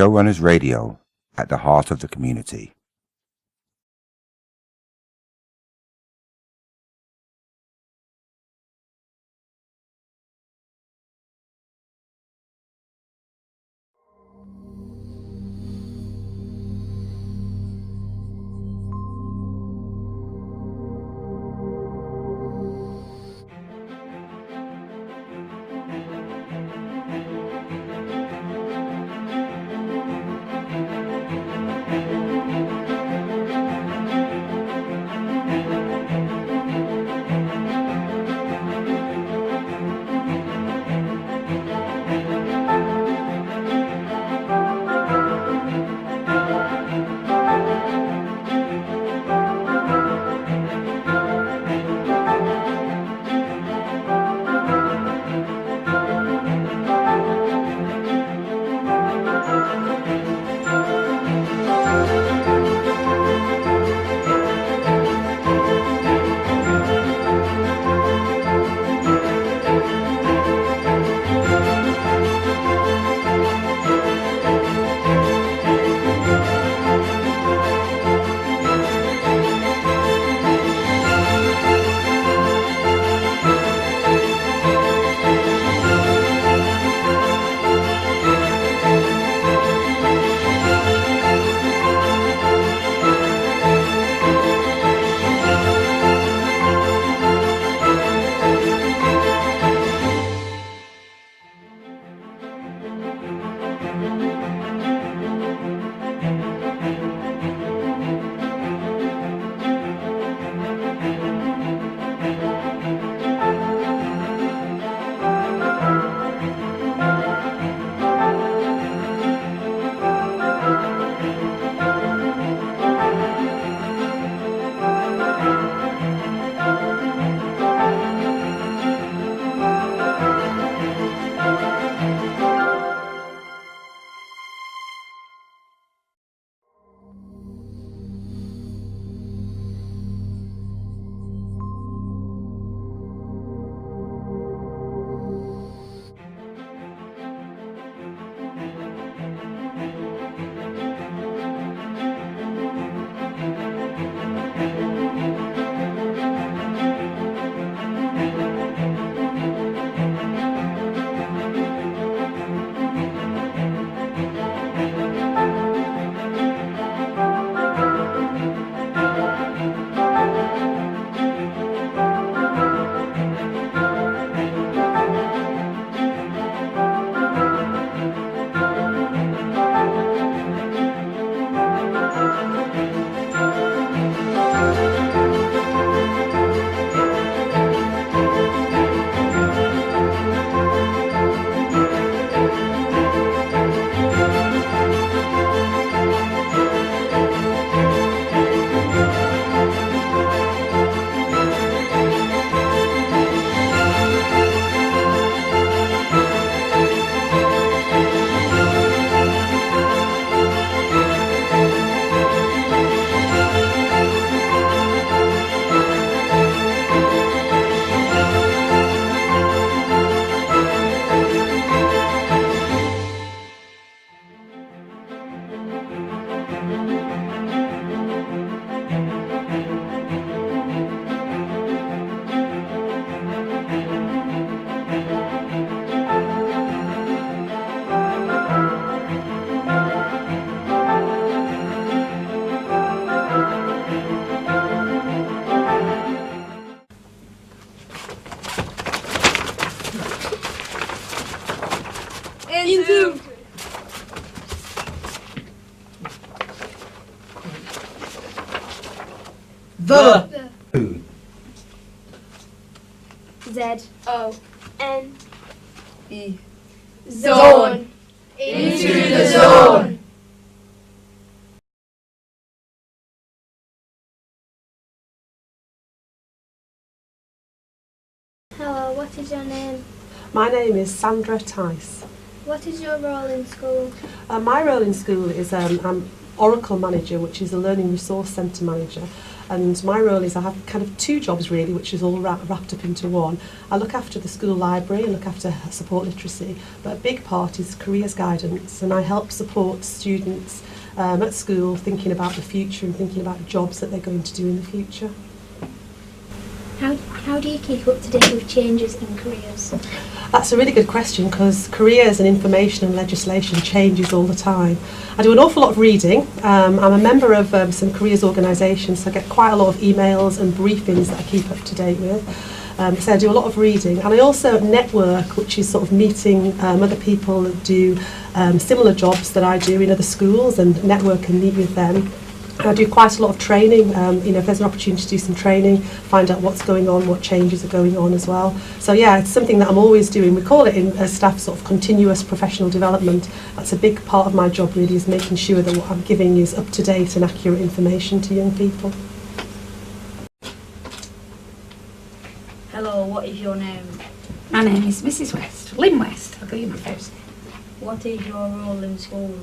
Showrunners Radio, at the heart of the community. Into the Z-O-N-E zone. Into the zone. Hello, what is your name? My name is Sandra Tice. What is your role in school? My role in school is I'm Oracle Manager, which is a Learning Resource Centre Manager. And my role is I have kind of two jobs really, which is all wrapped up into one. I look after the school library, I look after support literacy, but a big part is careers guidance, and I help support students at school thinking about the future and thinking about jobs that they're going to do in the future. How do you keep up to date with changes in careers? That's a really good question, because careers and information and legislation changes all the time. I do an awful lot of reading. I'm a member of some careers organisations, so I get quite a lot of emails and briefings that I keep up to date with. So I do a lot of reading, and I also network, which is sort of meeting other people that do similar jobs that I do in other schools, and network and meet with them. I do quite a lot of training, if there's an opportunity to do some training, find out what's going on, what changes are going on as well. So yeah, it's something that I'm always doing. We call it in staff sort of continuous professional development. That's a big part of my job really, is making sure that what I'm giving is up-to-date and accurate information to young people. Hello, what is your name? My name is Mrs. West, Lynn West. I'll give you my first name. What is your role in school?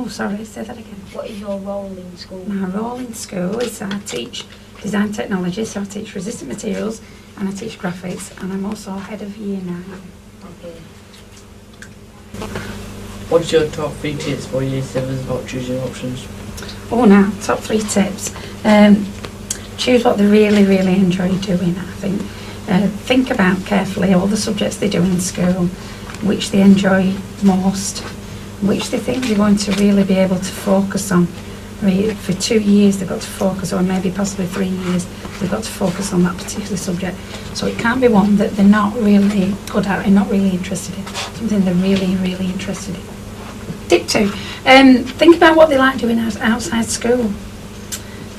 Say that again. What is your role in school? My role in school is I teach design technology, so I teach resistant materials and I teach graphics, and I'm also head of year 9. Okay. What's your top 3 tips for year 7s about choosing options? Oh, now, top 3 tips. Choose what they really, really enjoy doing, I think. Think about carefully all the subjects they do in school, which they enjoy most, which they think they're going to really be able to focus on. For 2 years they've got to focus, or maybe possibly 3 years, they've got to focus on that particular subject. So it can't be one that they're not really good at and not really interested in, something they're really, really interested in. Tip 2, think about what they like doing outside school.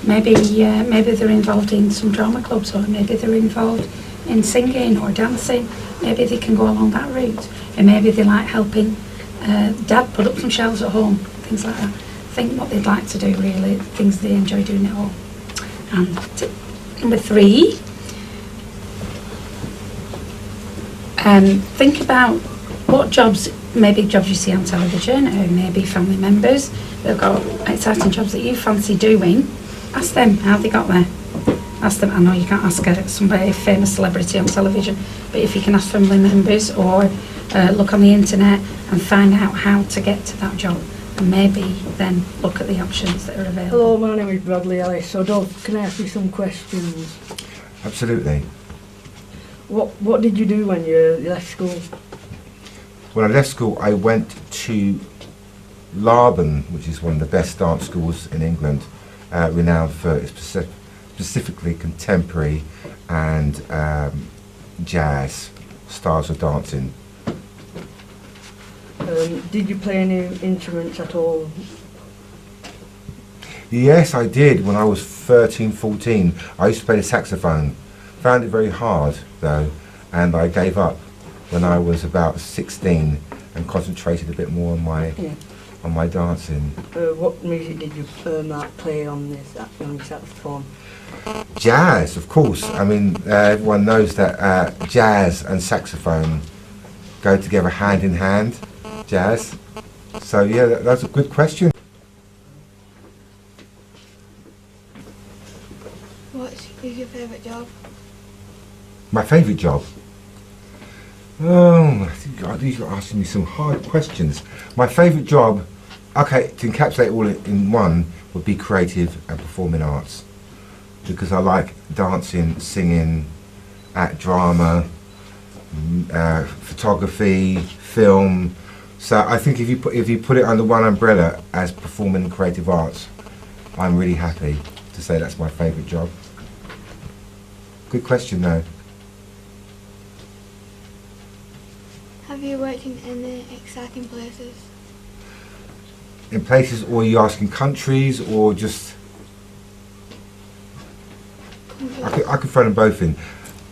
Maybe they're involved in some drama clubs, or maybe they're involved in singing or dancing. Maybe they can go along that route, and maybe they like helping Dad put up some shelves at home, things like that. Think what they'd like to do, really, things they enjoy doing at home. And tip number 3, think about what jobs, maybe jobs you see on television, or maybe family members that have got exciting jobs that you fancy doing. Ask them how they got there. Ask them. I know you can't ask somebody, a famous celebrity on television, but if you can ask family members, or look on the internet and find out how to get to that job, and maybe then look at the options that are available. Hello, my name is Bradley Ellis. So, Dov, can I ask you some questions? Absolutely. What did you do when you left school? When I left school, I went to Laban, which is one of the best dance schools in England, renowned for its specifically contemporary and jazz styles of dancing. Did you play any instruments at all? Yes, I did. When I was 13, 14, I used to play the saxophone. Found it very hard, though, and I gave up when I was about 16 and concentrated a bit more on my dancing. What music did you play on your saxophone? Jazz, of course. I mean, everyone knows that jazz and saxophone go together hand in hand. Jazz. So yeah, that's a good question. What is your favourite job? My favourite job? Oh, I think God, these are asking me some hard questions. My favourite job, okay, to encapsulate all in one, would be creative and performing arts. Because I like dancing, singing, drama, photography, film. So I think if you put it under one umbrella as performing and creative arts, I'm really happy to say that's my favourite job. Good question though. Have you worked in any exciting places? In places, or are you asking countries, or just... I could throw them both in.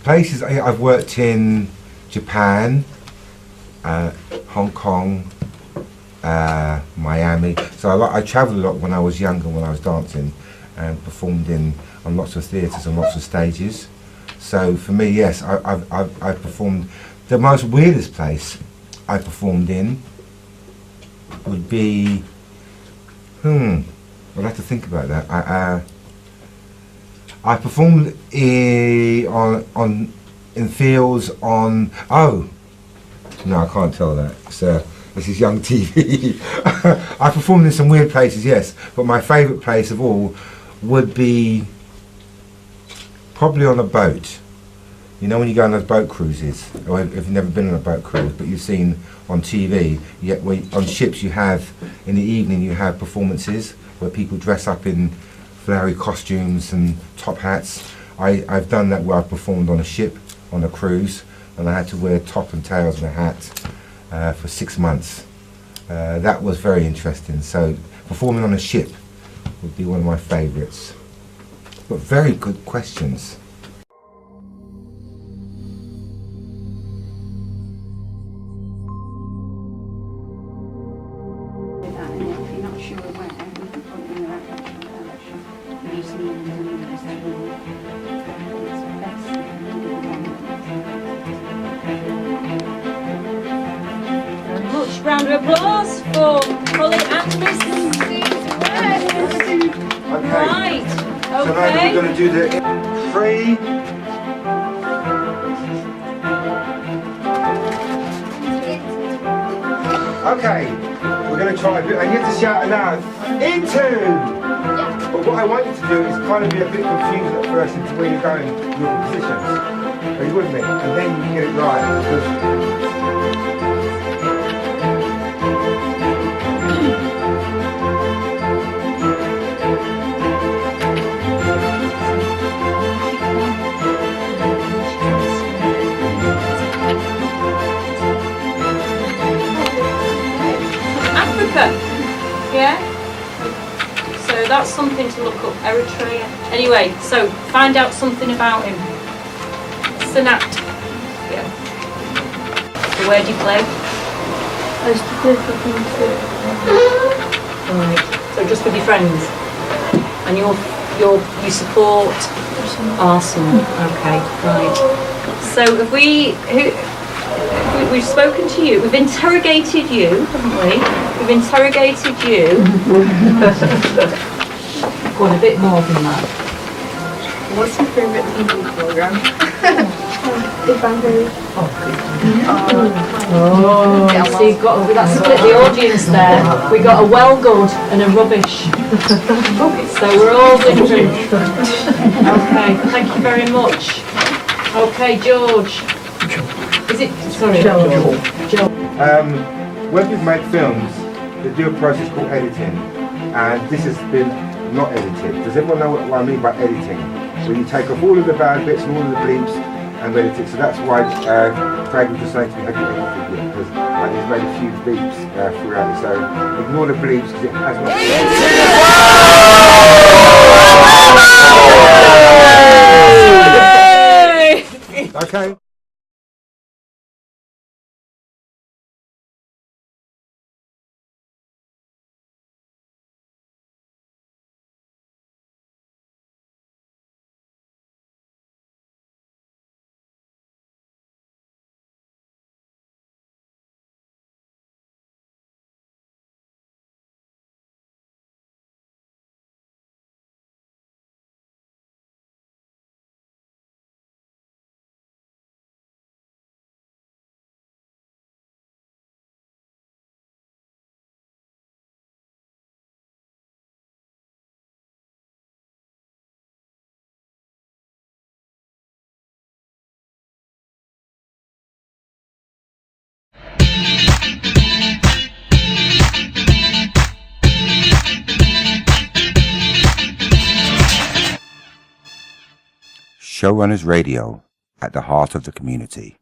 Places, I've worked in Japan, Hong Kong, Miami. So I travelled a lot when I was younger, when I was dancing, and performed on lots of theatres and lots of stages. So for me, yes, I've performed. The most weirdest place I performed in would be, I'd have to think about that. I performed in fields on. Oh, no, I can't tell that. This is young TV. I performed in some weird places, yes, but my favourite place of all would be probably on a boat. You know when you go on those boat cruises, or if you've never been on a boat cruise, but you've seen on TV, yet on ships you have, in the evening you have performances where people dress up in flowery costumes and top hats. I've done that where I performed on a ship, on a cruise, and I had to wear top and tails and a hat for 6 months. That was very interesting. So performing on a ship would be one of my favourites. But very good questions. If you're not sure where, we can put it in the right direction. We just need to know it's the rule. It's best Much round of applause for Holly and Miss Okay. Right, So now we're going to do the 3. Okay, we're going to try a bit, and you have to shout aloud, into! But what I want you to do is kind of be a bit confused at first into where you're going, your positions. Are you with me? And then you can get it right. Because Africa, yeah? So that's something to look up, Eritrea. Anyway, so find out something about him. Sanat. Yeah. So where do you play? I used to play for Right. So just with your friends? And you support Arsenal. Okay, right. So have we've spoken to you, we've interrogated you, haven't we? We've interrogated you. Go on, a bit more than that. What's your favourite TV programme? Big Bang Theory. Oh, so you've got that split the audience there. We got a well good and a rubbish. So we're all different. Okay, thank you very much. Okay, George. Is it, sorry, Joe. when people make films, they do a process called editing, and this has been not edited. Does everyone know what I mean by editing? So you take off all of the bad bits and all of the bleeps and edit it. So that's why Craig was just saying to me, have you edited it? Because he's made a few bleeps throughout it. So ignore the bleeps because it has not. Okay. Showrunners Radio, at the heart of the community.